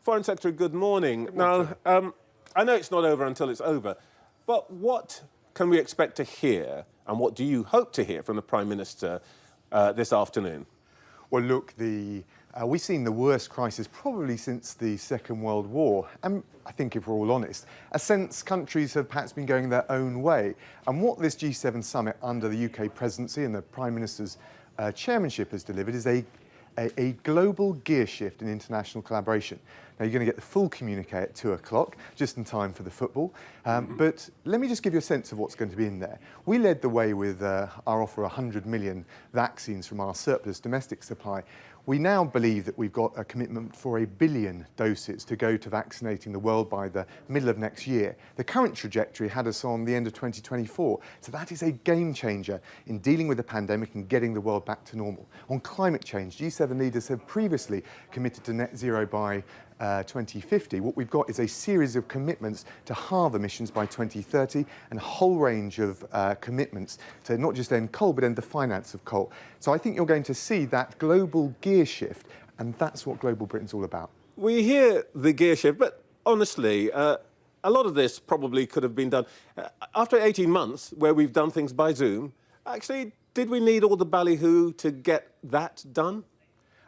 Foreign Secretary, good morning. Now, I know it's not over until it's over, but what can we expect to hear, and what do you hope to hear from the Prime Minister this afternoon? Well, look, we've seen the worst crisis probably since the Second World War. And I think, if we're all honest, a sense countries have perhaps been going their own way. And what this G7 summit under the UK presidency and the Prime Minister's chairmanship has delivered is a global gear shift in international collaboration. Now, you're going to get the full communique at 2 o'clock, just in time for the football. But let me just give you a sense of what's going to be in there. We led the way with our offer of 100 million vaccines from our surplus domestic supply. We now believe that we've got a commitment for 1 billion doses to go to vaccinating the world by the middle of next year. The current trajectory had us on the end of 2024. So that is a game changer in dealing with the pandemic and getting the world back to normal. On climate change, G7 leaders have previously committed to net zero by 2050. What we've got is a series of commitments to halve emissions by 2030 and a whole range of commitments to not just end coal, but end the finance of coal. So I think you're going to see that global gear shift, and that's what Global Britain's all about. We hear the gear shift, but honestly, a lot of this probably could have been done. After 18 months, where we've done things by Zoom, actually, did we need all the ballyhoo to get that done?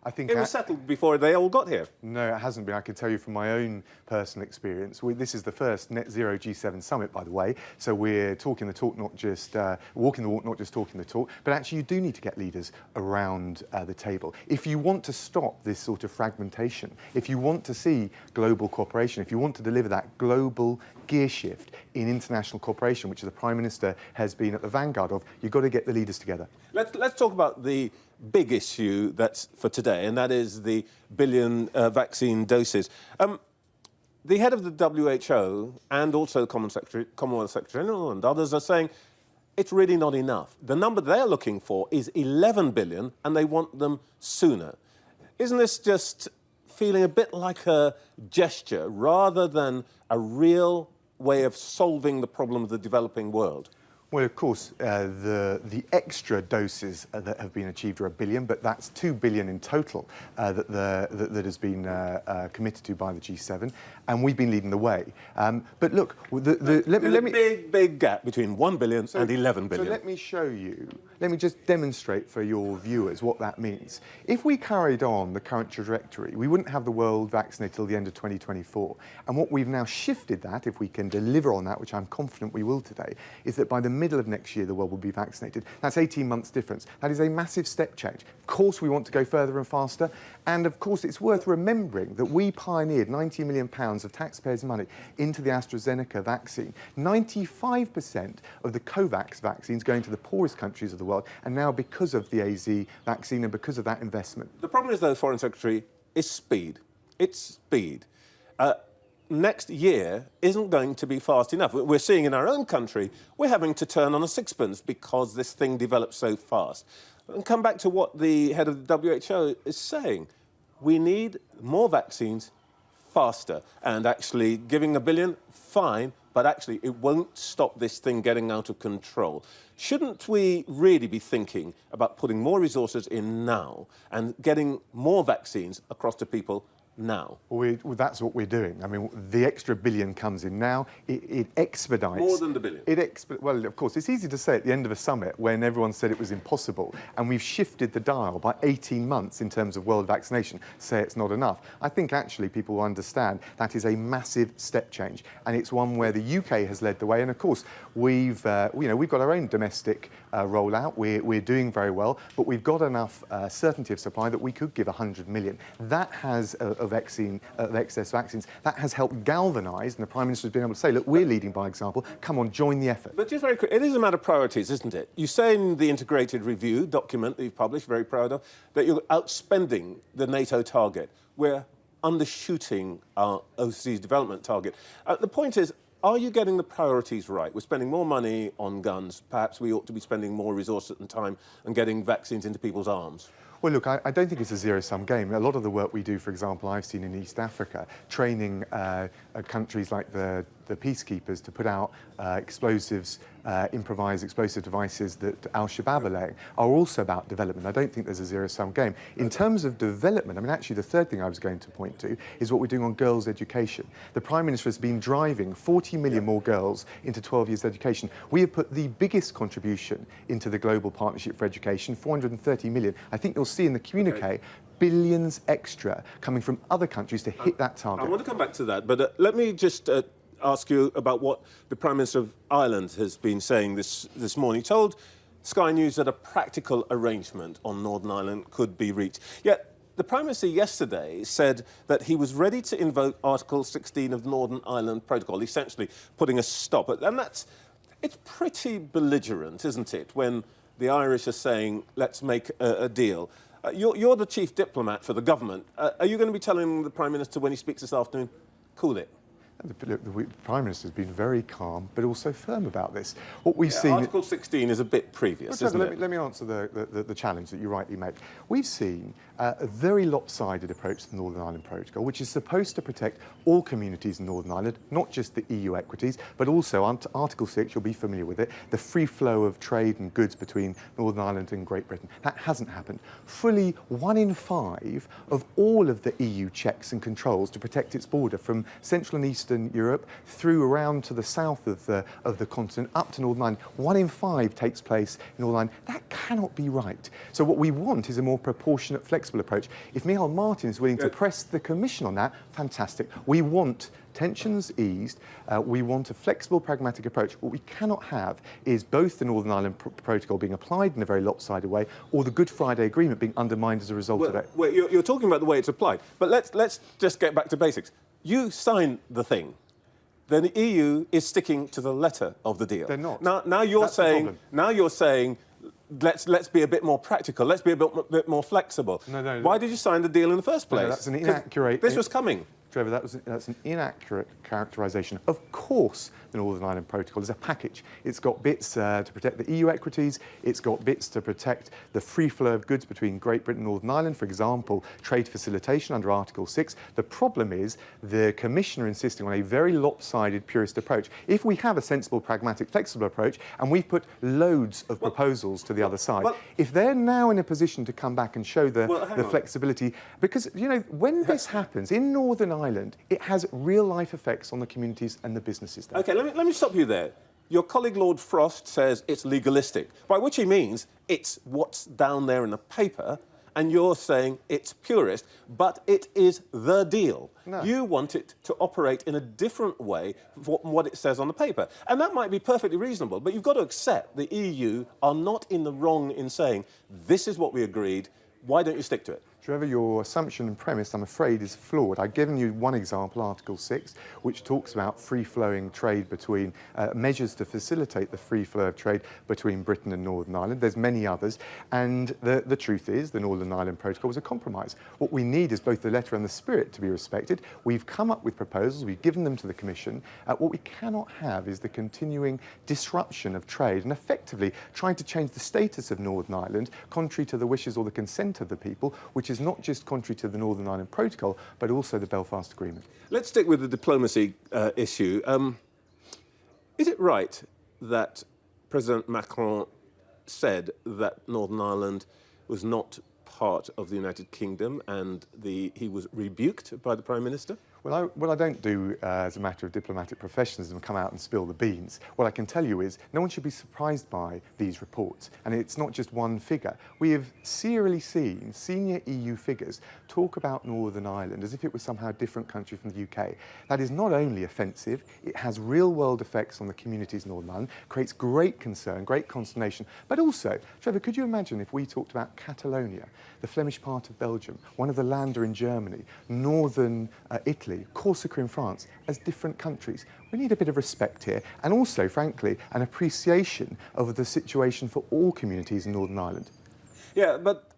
I think it was settled before they all got here. No, it hasn't been. I can tell you from my own personal experience. This is the first net zero G7 summit, by the way. So we're talking the talk, not just walking the walk, not just talking the talk. But actually, you do need to get leaders around the table. If you want to stop this sort of fragmentation, if you want to see global cooperation, if you want to deliver that global gear shift in international cooperation, which the Prime Minister has been at the vanguard of, you've got to get the leaders together. Let's talk about the big issue that's for today, and that is the billion vaccine doses. The head of the WHO and also the Commonwealth Secretary General and others are saying it's really not enough. The number they're looking for is 11 billion, and they want them sooner. Isn't this just feeling a bit like a gesture rather than a real way of solving the problem of the developing world? Well, of course, the extra doses that have been achieved are 1 billion, but that's 2 billion in total that has been committed to by the G7, and we've been leading the way. But look, big gap between 1 billion and 11 billion. So let me show you. Let me just demonstrate for your viewers what that means. If we carried on the current trajectory, we wouldn't have the world vaccinated till the end of 2024. And what we've now shifted that, if we can deliver on that, which I'm confident we will today, is that by the middle of next year, the world will be vaccinated. That's 18 months difference. That is a massive step change. Of course, we want to go further and faster. And of course, it's worth remembering that we pioneered £90 million of taxpayers' money into the AstraZeneca vaccine. 95% of the COVAX vaccines going to the poorest countries of the world, and now because of the AZ vaccine and because of that investment. The problem is, though, Foreign Secretary, is speed. It's speed. Next year isn't going to be fast enough. We're seeing in our own country, we're having to turn on a sixpence because this thing develops so fast. And come back to what the head of the WHO is saying. We need more vaccines faster. And actually, giving 1 billion, fine, but actually it won't stop this thing getting out of control. Shouldn't we really be thinking about putting more resources in now and getting more vaccines across to people now? Well, that's what we're doing. I mean, the extra billion comes in now. It expedites. More than the billion. Well, of course, it's easy to say at the end of a summit when everyone said it was impossible, and we've shifted the dial by 18 months in terms of world vaccination. Say it's not enough. I think actually people will understand that is a massive step change, and it's one where the UK has led the way. And of course, we've got our own domestic rollout. We're doing very well, but we've got enough certainty of supply that we could give 100 million. That has of excess vaccines, that has helped galvanise, and the Prime Minister has been able to say, look, we're leading by example, come on, join the effort. But just very quick, it is a matter of priorities, isn't it? You say in the integrated review document that you've published, very proud of, that you're outspending the NATO target. We're undershooting our overseas development target. The point is, are you getting the priorities right? We're spending more money on guns. Perhaps we ought to be spending more resources and time and getting vaccines into people's arms. Well, look, I don't think it's a zero-sum game. A lot of the work we do, for example, I've seen in East Africa, training countries like the peacekeepers to put out explosives, improvised explosive devices that Al-Shabaab are laying, are also about development. I don't think there's a zero-sum game. In terms of development, I mean, actually, the third thing I was going to point to is what we're doing on girls' education. The Prime Minister has been driving 40 million more girls into 12 years education. We have put the biggest contribution into the Global Partnership for Education, 430 million. I think you'll see in the communique, billions extra coming from other countries to hit that target. I want to come back to that, but let me just ask you about what the Prime Minister of Ireland has been saying this morning. He told Sky News that a practical arrangement on Northern Ireland could be reached. Yet the Prime Minister yesterday said that he was ready to invoke Article 16 of the Northern Ireland Protocol, essentially putting a stop. And it's pretty belligerent, isn't it, when the Irish are saying, let's make a deal. You're the chief diplomat for the government. Are you going to be telling the Prime Minister when he speaks this afternoon, cool it? The Prime Minister has been very calm, but also firm about this. What we've seen... Article 16 is a bit previous, isn't it? Let me answer the challenge that you rightly make. We've seen a very lopsided approach to the Northern Ireland Protocol, which is supposed to protect all communities in Northern Ireland, not just the EU equities, but also Article 6, you'll be familiar with it, the free flow of trade and goods between Northern Ireland and Great Britain. That hasn't happened. Fully 1 in 5 of all of the EU checks and controls to protect its border from Central and Eastern Europe through around to the south of the continent up to Northern Ireland. 1 in 5 takes place in Northern Ireland. That cannot be right. So what we want is a more proportionate, flexible approach. If Micheál Martin is willing to press the Commission on that, fantastic. We want tensions eased. We want a flexible, pragmatic approach. What we cannot have is both the Northern Ireland Protocol being applied in a very lopsided way or the Good Friday Agreement being undermined as a result of it. Well, you're talking about the way it's applied, but let's just get back to basics. You signed the thing. Then the EU is sticking to the letter of the deal. They're not. Now you're saying let's be a bit more practical. Let's be a bit more flexible. No. Why did you sign the deal in the first place? No, that's an inaccurate... This was coming. Trevor, that's an inaccurate characterisation. Of course, the Northern Ireland Protocol is a package. It's got bits to protect the EU equities. It's got bits to protect the free flow of goods between Great Britain and Northern Ireland, for example, trade facilitation under Article 6. The problem is the Commissioner insisting on a very lopsided, purist approach. If we have a sensible, pragmatic, flexible approach, and we've put loads of proposals to the other side, if they're now in a position to come back and show the flexibility, because, you know, when this happens in Northern Ireland, it has real-life effects on the communities and the businesses there. OK, let me stop you there. Your colleague Lord Frost says it's legalistic, by which he means it's what's down there in the paper, and you're saying it's purist, but it is the deal. No. You want it to operate in a different way from what it says on the paper. And that might be perfectly reasonable, but you've got to accept the EU are not in the wrong in saying, this is what we agreed, why don't you stick to it? Trevor, your assumption and premise, I'm afraid, is flawed. I've given you one example, Article 6, which talks about free-flowing trade between measures to facilitate the free flow of trade between Britain and Northern Ireland. There's many others, and the truth is the Northern Ireland Protocol was a compromise. What we need is both the letter and the spirit to be respected. We've come up with proposals, we've given them to the Commission. What we cannot have is the continuing disruption of trade and effectively trying to change the status of Northern Ireland, contrary to the wishes or the consent of the people, which is not just contrary to the Northern Ireland Protocol, but also the Belfast Agreement. Let's stick with the diplomacy issue. Is it right that President Macron said that Northern Ireland was not part of the United Kingdom and he was rebuked by the Prime Minister? Well, what I don't do as a matter of diplomatic professionalism come out and spill the beans. What I can tell you is no one should be surprised by these reports. And it's not just one figure. We have serially seen senior EU figures talk about Northern Ireland as if it was somehow a different country from the UK. That is not only offensive, it has real-world effects on the communities in Northern Ireland, creates great concern, great consternation. But also, Trevor, could you imagine if we talked about Catalonia, the Flemish part of Belgium, one of the Länder in Germany, northern Italy, Corsica in France, as different countries? We need a bit of respect here, and also, frankly, an appreciation of the situation for all communities in Northern Ireland. Yeah, but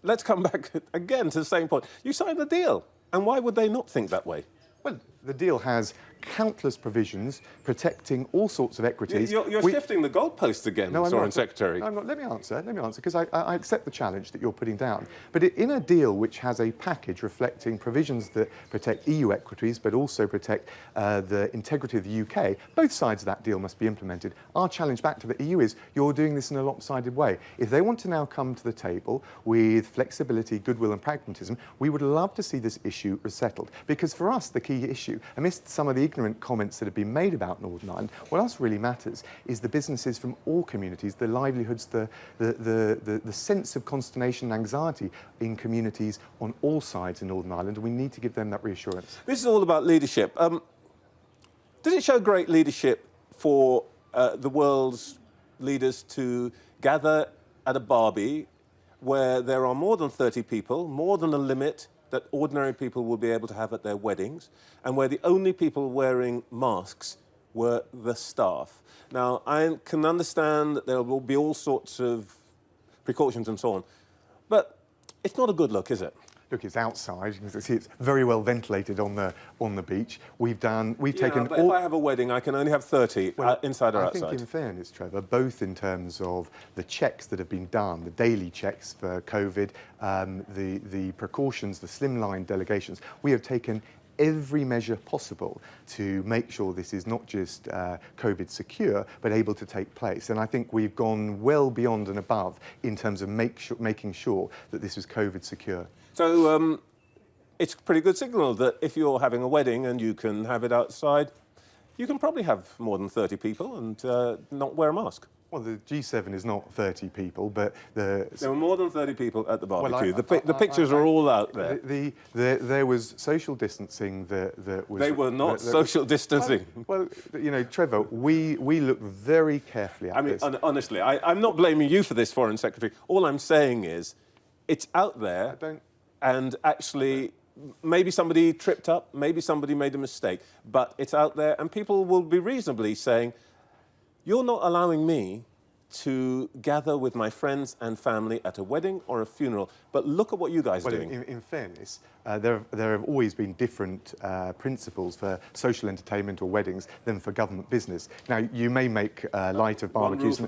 let's come back again to the same point. You signed the deal, and why would they not think that way? Well, the deal has countless provisions protecting all sorts of equities. You're shifting the goalposts again, No, I'm Foreign not. Secretary. No, I'm not. Let me answer, because I accept the challenge that you're putting down. But in a deal which has a package reflecting provisions that protect EU equities, but also protect the integrity of the UK, both sides of that deal must be implemented. Our challenge back to the EU is, you're doing this in a lopsided way. If they want to now come to the table with flexibility, goodwill and pragmatism, we would love to see this issue resettled. Because for us, the key issue, amidst some of the ignorant comments that have been made about Northern Ireland, what else really matters is the businesses from all communities, the livelihoods, the sense of consternation and anxiety in communities on all sides in Northern Ireland. We need to give them that reassurance. This is all about leadership. Does it show great leadership for the world's leaders to gather at a barbie where there are more than 30 people, more than a limit that ordinary people will be able to have at their weddings, and where the only people wearing masks were the staff? Now, I can understand that there will be all sorts of precautions and so on, but it's not a good look, is it? Look, it's outside. You can see it's very well ventilated on the beach. We've taken. But if I have a wedding, I can only have 30 inside or outside. I think, in fairness, Trevor, both in terms of the checks that have been done, the daily checks for COVID, the precautions, the slimline delegations, we have taken every measure possible to make sure this is not just COVID secure, but able to take place. And I think we've gone well beyond and above in terms of making sure that this was COVID secure. So it's a pretty good signal that if you're having a wedding and you can have it outside, you can probably have more than 30 people and not wear a mask. Well, the G7 is not 30 people, but there were more than 30 people at the barbecue. The pictures are all out there. There was social distancing that was... They were not social distancing. Well, you know, Trevor, we looked very carefully at this. Honestly, I'm not blaming you for this, Foreign Secretary. All I'm saying is it's out there, and actually maybe somebody tripped up, maybe somebody made a mistake, but it's out there, and people will be reasonably saying, you're not allowing me to gather with my friends and family at a wedding or a funeral, but look at what you guys are doing. In fairness, there have always been different principles for social entertainment or weddings than for government business. Now, you may make light of barbecues.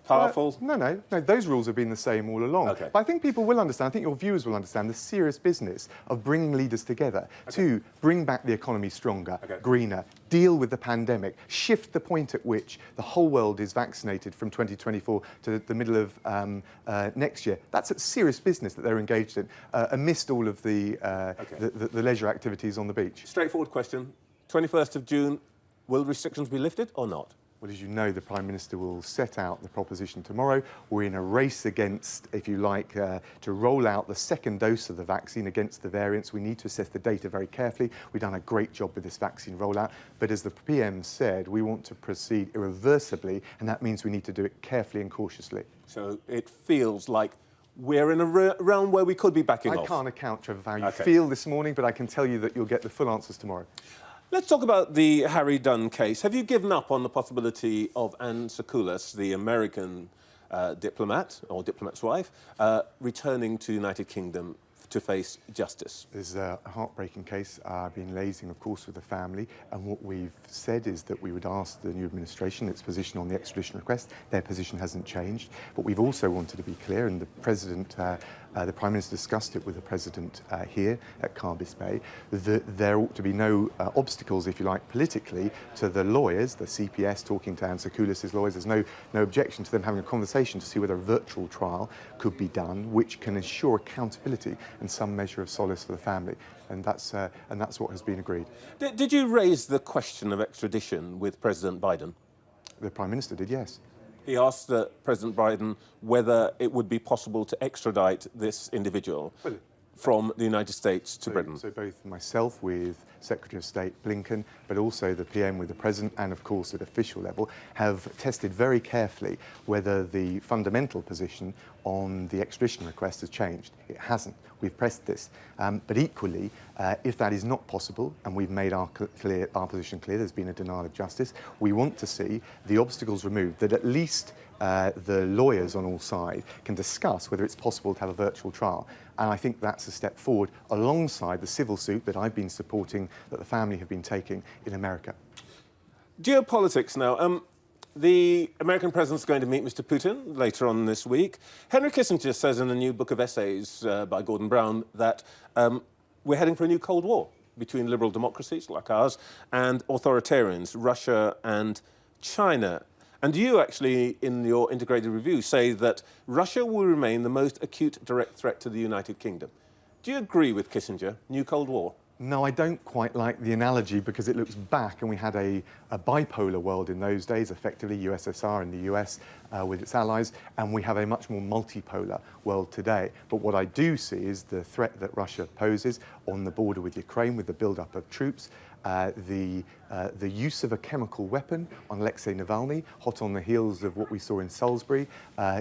Powerful? No, those rules have been the same all along. Okay. But I think people will understand, I think your viewers will understand the serious business of bringing leaders together to bring back the economy stronger, greener, deal with the pandemic, shift the point at which the whole world is vaccinated from 2024 to the middle of next year. That's a serious business that they're engaged in, amidst all of the leisure activities on the beach. Straightforward question. 21st of June, will restrictions be lifted or not? Well, as you know, the Prime Minister will set out the proposition tomorrow. We're in a race against, if you like, to roll out the second dose of the vaccine against the variants. We need to assess the data very carefully. We've done a great job with this vaccine rollout. But as the PM said, we want to proceed irreversibly, and that means we need to do it carefully and cautiously. So it feels like we're in a realm where we could be backing off. I can't account, Trevor, for how you feel this morning, but I can tell you that you'll get the full answers tomorrow. Let's talk about the Harry Dunn case. Have you given up on the possibility of Anne Sakoulas, the American diplomat, or diplomat's wife, returning to the United Kingdom to face justice? This is a heartbreaking case. I've been liaising, of course, with the family, and what we've said is that we would ask the new administration its position on the extradition request. Their position hasn't changed, but we've also wanted to be clear, and the President, the Prime Minister discussed it with the President here at Carbis Bay, that there ought to be no obstacles, if you like, politically to the lawyers, the CPS talking to Anne Sakoulas' lawyers. There's no objection to them having a conversation to see whether a virtual trial could be done, which can ensure accountability and some measure of solace for the family. And that's what has been agreed. Did you raise the question of extradition with President Biden? The Prime Minister did, yes. He asked President Biden whether it would be possible to extradite this individual from the United States to Britain. So both myself with Secretary of State Blinken, but also the PM with the President, and of course at official level, have tested very carefully whether the fundamental position on the extradition request has changed. It hasn't. We've pressed this. But equally, if that is not possible, and we've made our position clear, there's been a denial of justice, we want to see the obstacles removed that at least the lawyers on all sides can discuss whether it's possible to have a virtual trial. And I think that's a step forward alongside the civil suit that I've been supporting, that the family have been taking in America. Geopolitics now. The American president's going to meet Mr. Putin later on this week. Henry Kissinger says in a new book of essays by Gordon Brown that we're heading for a new Cold War between liberal democracies like ours and authoritarians, Russia and China. And you actually, in your integrated review, say that Russia will remain the most acute direct threat to the United Kingdom. Do you agree with Kissinger? New Cold War? No, I don't quite like the analogy because it looks back, and we had a bipolar world in those days, effectively USSR and the US with its allies, and we have a much more multipolar world today. But what I do see is the threat that Russia poses on the border with Ukraine, with the build-up of troops, the use of a chemical weapon on Alexei Navalny, hot on the heels of what we saw in Salisbury,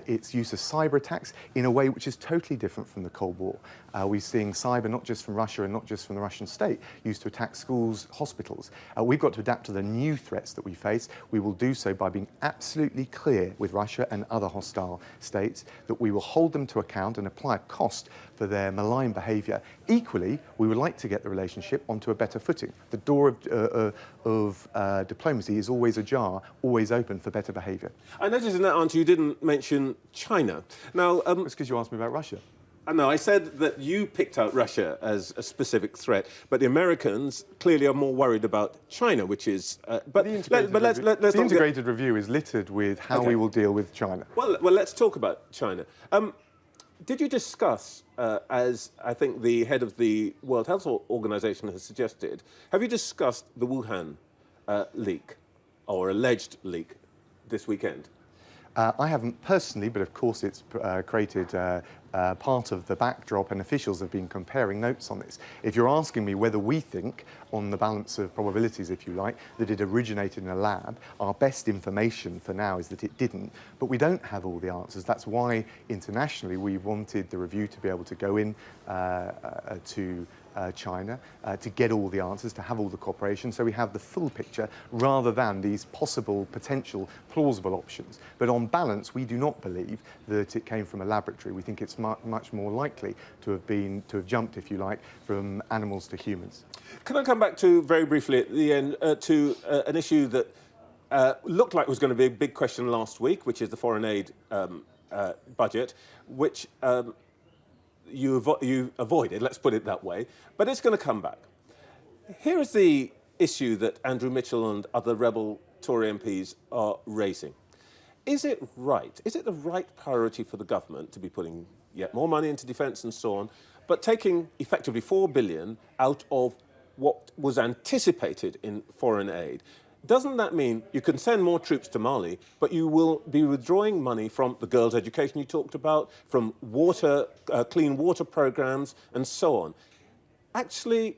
its use of cyber attacks in a way which is totally different from the Cold War. We're seeing cyber not just from Russia and not just from the Russian state, used to attack schools, hospitals. We've got to adapt to the new threats that we face. We will do so by being absolutely clear with Russia and other hostile states that we will hold them to account and apply a cost for their malign behaviour. Equally, we would like to get the relationship onto a better footing. The door of diplomacy is always ajar, always open for better behaviour. I noticed in that answer you didn't mention China. Now, it's because you asked me about Russia. No, I said that you picked out Russia as a specific threat, but the Americans clearly are more worried about China, which is... the integrated review is littered with how we will deal with China. Well, let's talk about China. Did you discuss, as I think the head of the World Health Organization has suggested, have you discussed the Wuhan leak, or alleged leak, this weekend? I haven't personally, but of course it's created part of the backdrop, and officials have been comparing notes on this. If you're asking me whether we think, on the balance of probabilities, if you like, that it originated in a lab, our best information for now is that it didn't. But we don't have all the answers. That's why internationally we wanted the review to be able to go in to China to get all the answers, to have all the cooperation, so we have the full picture rather than these possible, potential, plausible options. But on balance, we do not believe that it came from a laboratory. We think it's much more likely to have jumped, if you like, from animals to humans. Can I come back to, very briefly at the end, to an issue that looked like was going to be a big question last week, which is the foreign aid budget, which you avoided, let's put it that way, but it's going to come back. Here is the issue that Andrew Mitchell and other rebel Tory MPs are raising. Is it right? Is it the right priority for the government to be putting yet more money into defence and so on, but taking effectively £4 billion out of what was anticipated in foreign aid? Doesn't that mean you can send more troops to Mali, but you will be withdrawing money from the girls' education you talked about, from water, clean water programmes, and so on? Actually,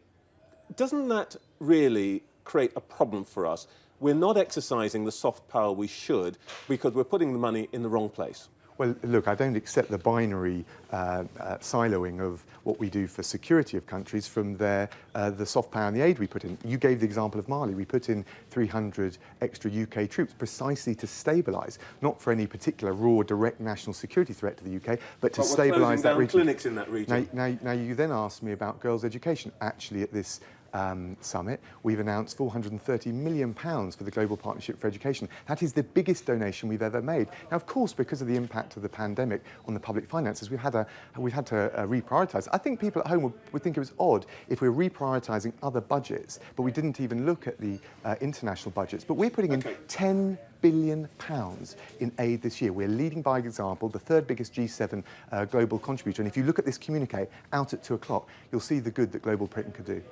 doesn't that really create a problem for us? We're not exercising the soft power we should because we're putting the money in the wrong place. Well, look, I don't accept the binary siloing of what we do for security of countries from the soft power and the aid we put in. You gave the example of Mali. We put in 300 extra UK troops precisely to stabilise, not for any particular raw, direct national security threat to the UK, but to stabilise that region. Clinics in that region. Now, you then asked me about girls' education. Actually, at this summit, we've announced £430 million for the Global Partnership for Education. That is the biggest donation we've ever made. Now, of course, because of the impact of the pandemic on the public finances, we've had to reprioritise. I think people at home would think it was odd if we were reprioritising other budgets, but we didn't even look at the international budgets. But we're putting in £10 billion in aid this year. We're leading by example, the third biggest G7 global contributor. And if you look at this communique out at 2 o'clock, you'll see the good that Global Britain could do.